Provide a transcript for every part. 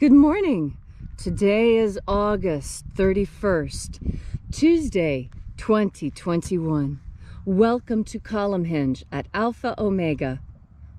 Good morning. Today is August 31st, Tuesday, 2021. Welcome to Column Hinge at Alpha Omega.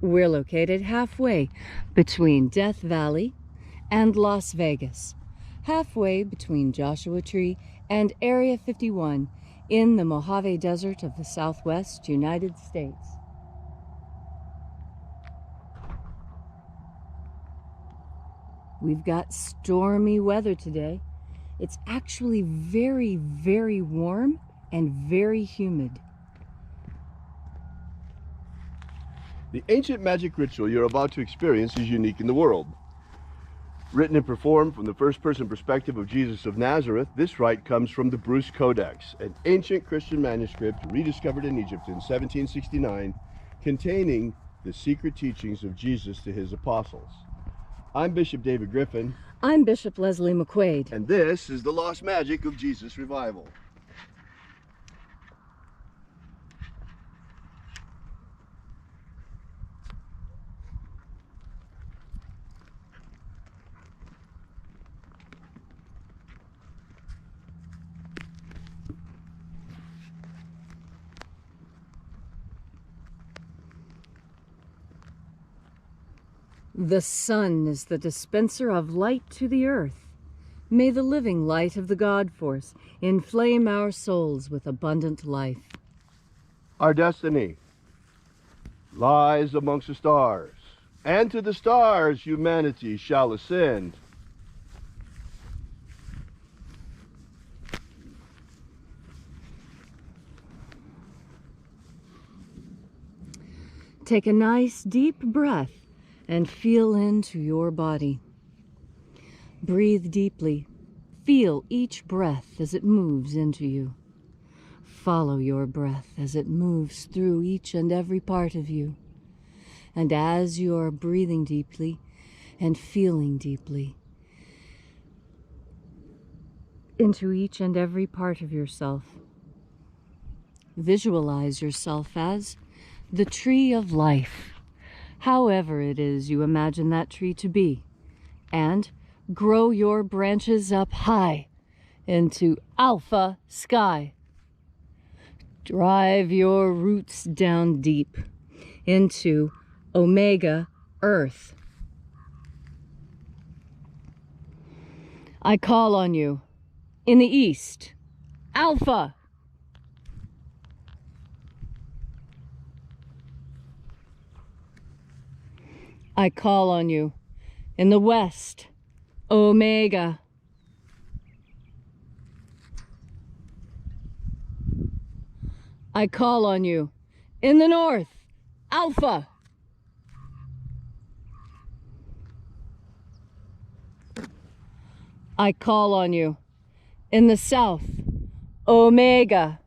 We're located halfway between Death Valley and Las Vegas, halfway between Joshua Tree and Area 51 in the Mojave Desert of the Southwest United States. We've got stormy weather today. It's actually very, very warm and very humid. The ancient magic ritual you're about to experience is unique in the world. Written and performed from the first-person perspective of Jesus of Nazareth, this rite comes from the Bruce Codex, an ancient Christian manuscript rediscovered in Egypt in 1769, containing the secret teachings of Jesus to his apostles. I'm Bishop David Griffin. I'm Bishop Leslie McQuade. And this is the Lost Magic of Jesus Revival. The sun is the dispenser of light to the earth. May the living light of the God Force inflame our souls with abundant life. Our destiny lies amongst the stars, and to the stars humanity shall ascend. Take a nice deep breath and feel into your body. Breathe deeply. Feel each breath as it moves into you. Follow your breath as it moves through each and every part of you. And as you are breathing deeply and feeling deeply into each and every part of yourself, visualize yourself as the tree of life, however it is you imagine that tree to be, and grow your branches up high into alpha sky. Drive your roots down deep into omega earth. I call on you in the east, alpha. I call on you in the west, omega. I call on you in the north, alpha. I call on you in the south, omega.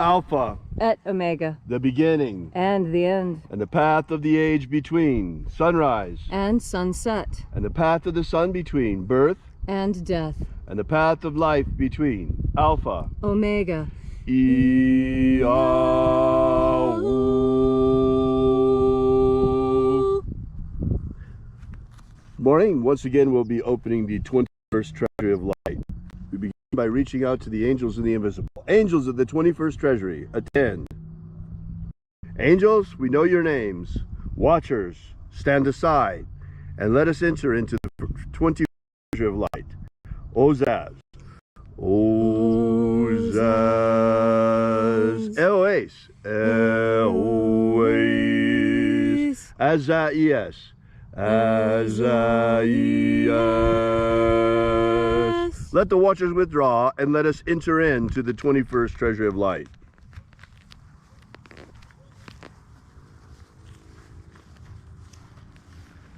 Alpha, Et omega, the beginning, and the end, and the path of the age between sunrise, and sunset, and the path of the sun between birth, and death, and the path of life between Alpha, omega. Morning. Once again, we'll be opening the 21st Treasury of Light. We begin by reaching out to the angels and the invisible. Angels of the 21st Treasury, attend. Angels, we know your names. Watchers, stand aside, and let us enter into the 21st Treasury of Light. Ozaz. Ozaz. Eloes. Eloes. Azaias. Azaias. Let the watchers withdraw, and let us enter into the 21st Treasury of Light.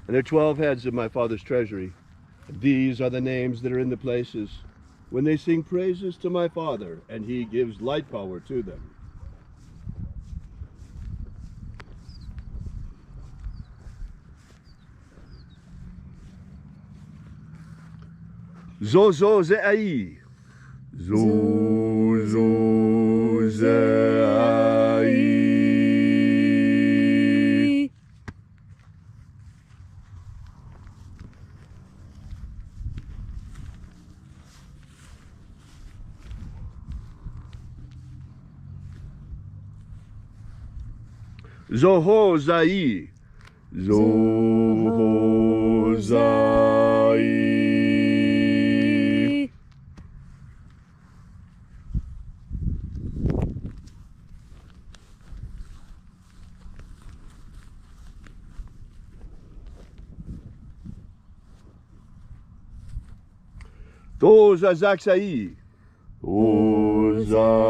And there are 12 heads of my Father's treasury. And these are the names that are in the places when they sing praises to my Father, and he gives light power to them. Zozo Ze'ai. Zozo Ze'ai. Zohozai. Zohozai. Tozazaksai. Tozazaksai.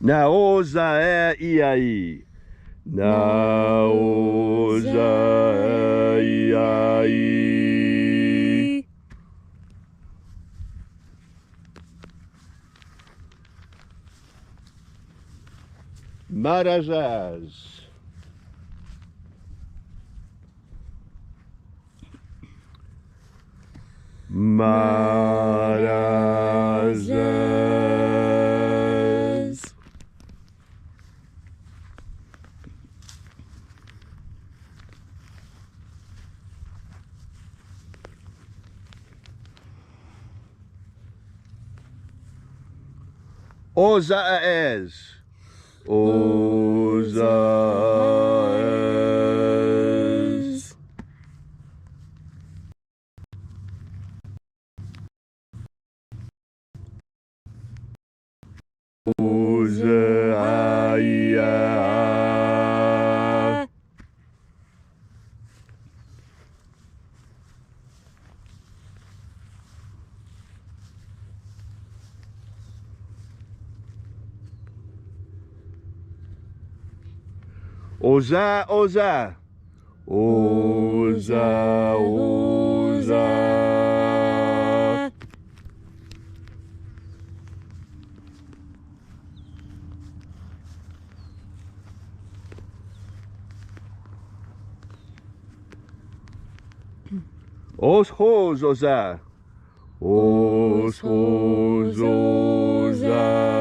Naozaei. Naozaei. Marazaz. Marazaz. Ozaez. Ozaez. Ozaia. Oza, Oza. Oza, Oza. Os, hos, Oza. Os, hos, Oza.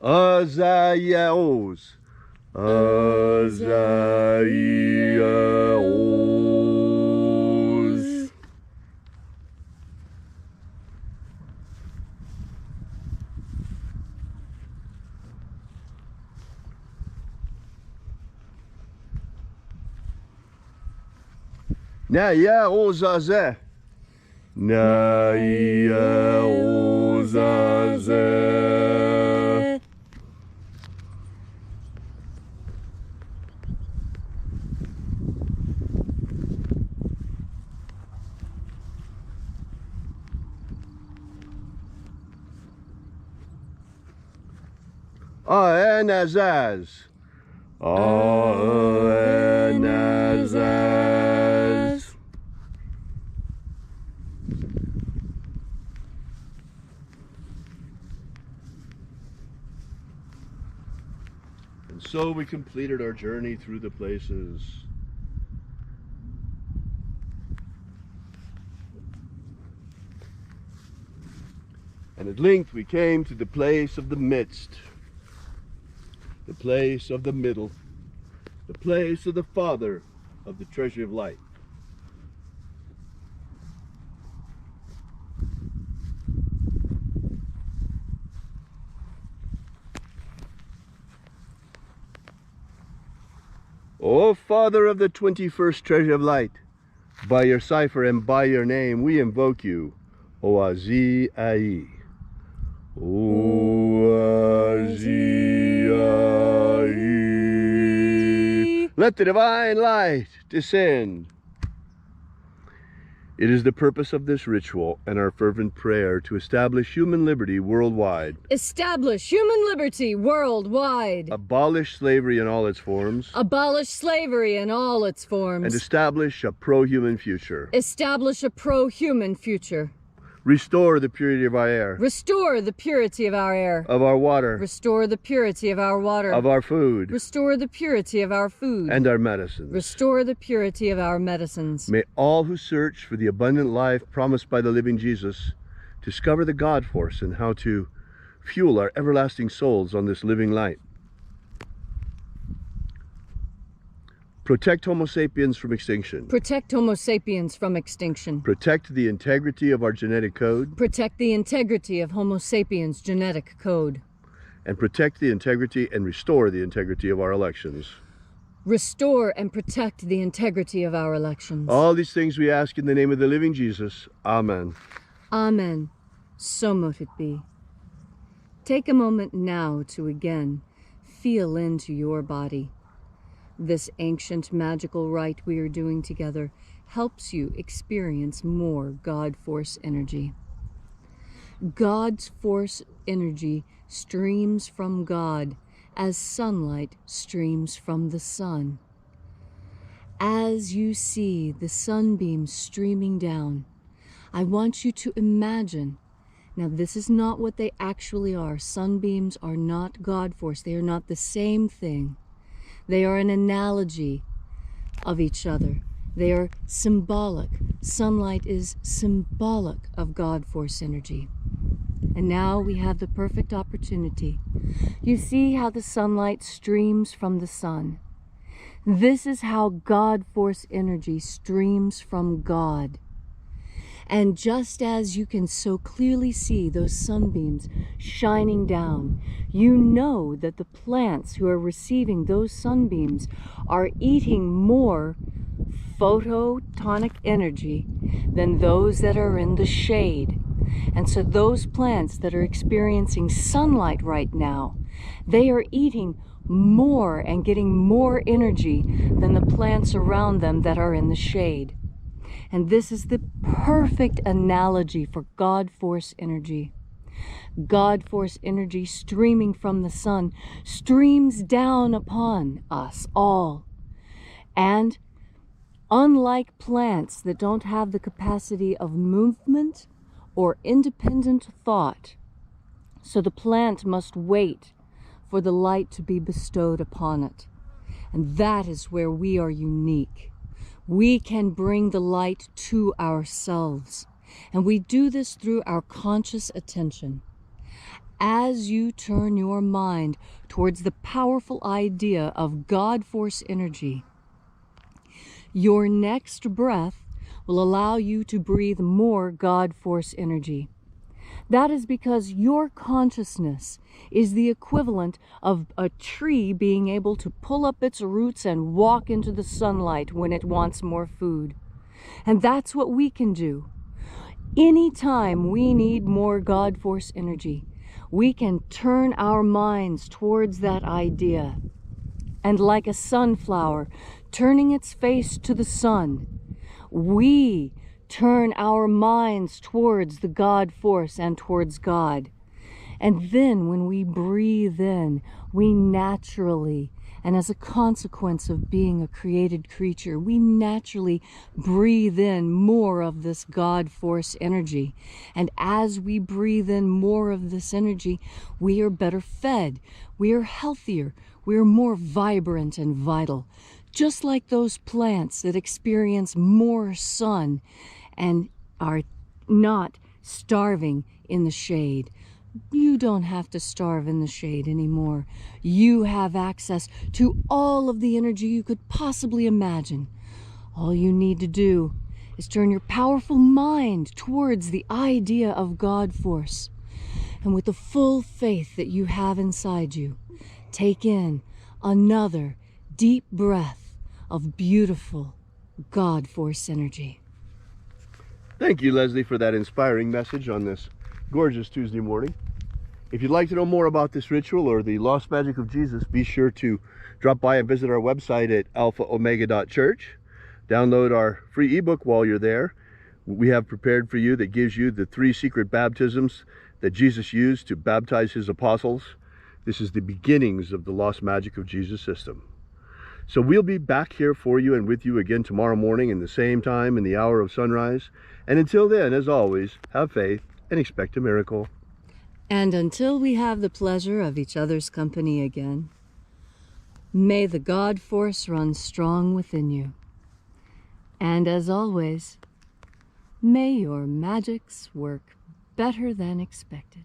Azaiaos. Azaiaos. Naia ozaze. Naia ozaze. Aenazaz. Aenazaz. And so we completed our journey through the places. And at length we came to the place of the midst. The place of the middle, the place of the Father of the treasure of light. O Father of the 21st treasure of light, by your cipher and by your name we invoke you, Oazi Ai. Oazi Ai. Let the divine light descend. It is the purpose of this ritual and our fervent prayer to establish human liberty worldwide. Establish human liberty worldwide. Abolish slavery in all its forms. Abolish slavery in all its forms. And establish a pro-human future. Establish a pro-human future. Restore the purity of our air. Restore the purity of our air. Of our water. Restore the purity of our water. Of our food. Restore the purity of our food. And our medicines. Restore the purity of our medicines. May all who search for the abundant life promised by the living Jesus discover the God force and how to fuel our everlasting souls on this living light. Protect Homo sapiens from extinction. Protect Homo sapiens from extinction. Protect the integrity of our genetic code. Protect the integrity of Homo sapiens' genetic code. And protect the integrity and restore the integrity of our elections. Restore and protect the integrity of our elections. All these things we ask in the name of the living Jesus. Amen. Amen. So mote it be. Take a moment now to again feel into your body. This ancient magical rite we are doing together helps you experience more God Force energy. God's Force energy streams from God as sunlight streams from the sun. As you see the sunbeams streaming down, I want you to imagine. Now, this is not what they actually are. Sunbeams are not God Force. They are not the same thing. They are an analogy of each other. They are symbolic. Sunlight is symbolic of God Force energy. And now we have the perfect opportunity. You see how the sunlight streams from the sun. This is how God Force energy streams from God. And just as you can so clearly see those sunbeams shining down, you know that the plants who are receiving those sunbeams are eating more photonic energy than those that are in the shade. And so those plants that are experiencing sunlight right now, they are eating more and getting more energy than the plants around them that are in the shade. And this is the perfect analogy for God Force energy. God Force energy streaming from the sun streams down upon us all. And unlike plants that don't have the capacity of movement or independent thought, so the plant must wait for the light to be bestowed upon it. And that is where we are unique. We can bring the light to ourselves. And we do this through our conscious attention. As you turn your mind towards the powerful idea of God Force energy, your next breath will allow you to breathe more God Force energy. That is because your consciousness is the equivalent of a tree being able to pull up its roots and walk into the sunlight when it wants more food. And that's what we can do. Anytime we need more God Force energy, we can turn our minds towards that idea. And like a sunflower turning its face to the sun, we turn our minds towards the God Force and towards God. And then when we breathe in, we naturally, and as a consequence of being a created creature, we naturally breathe in more of this God Force energy. And as we breathe in more of this energy, we are better fed, we are healthier, we are more vibrant and vital. Just like those plants that experience more sun and are not starving in the shade. You don't have to starve in the shade anymore. You have access to all of the energy you could possibly imagine. All you need to do is turn your powerful mind towards the idea of God Force. And with the full faith that you have inside you, take in another deep breath of beautiful God Force energy. Thank you, Leslie, for that inspiring message on this gorgeous Tuesday morning. If you'd like to know more about this ritual or the lost magic of Jesus, be sure to drop by and visit our website at alphaomega.church. Download our free ebook while you're there. We have prepared for you that gives you the 3 secret baptisms that Jesus used to baptize his apostles. This is the beginnings of the lost magic of Jesus system. So we'll be back here for you and with you again tomorrow morning in the same time in the hour of sunrise. And until then, as always, have faith and expect a miracle. And until we have the pleasure of each other's company again, may the God force run strong within you. And as always, may your magics work better than expected.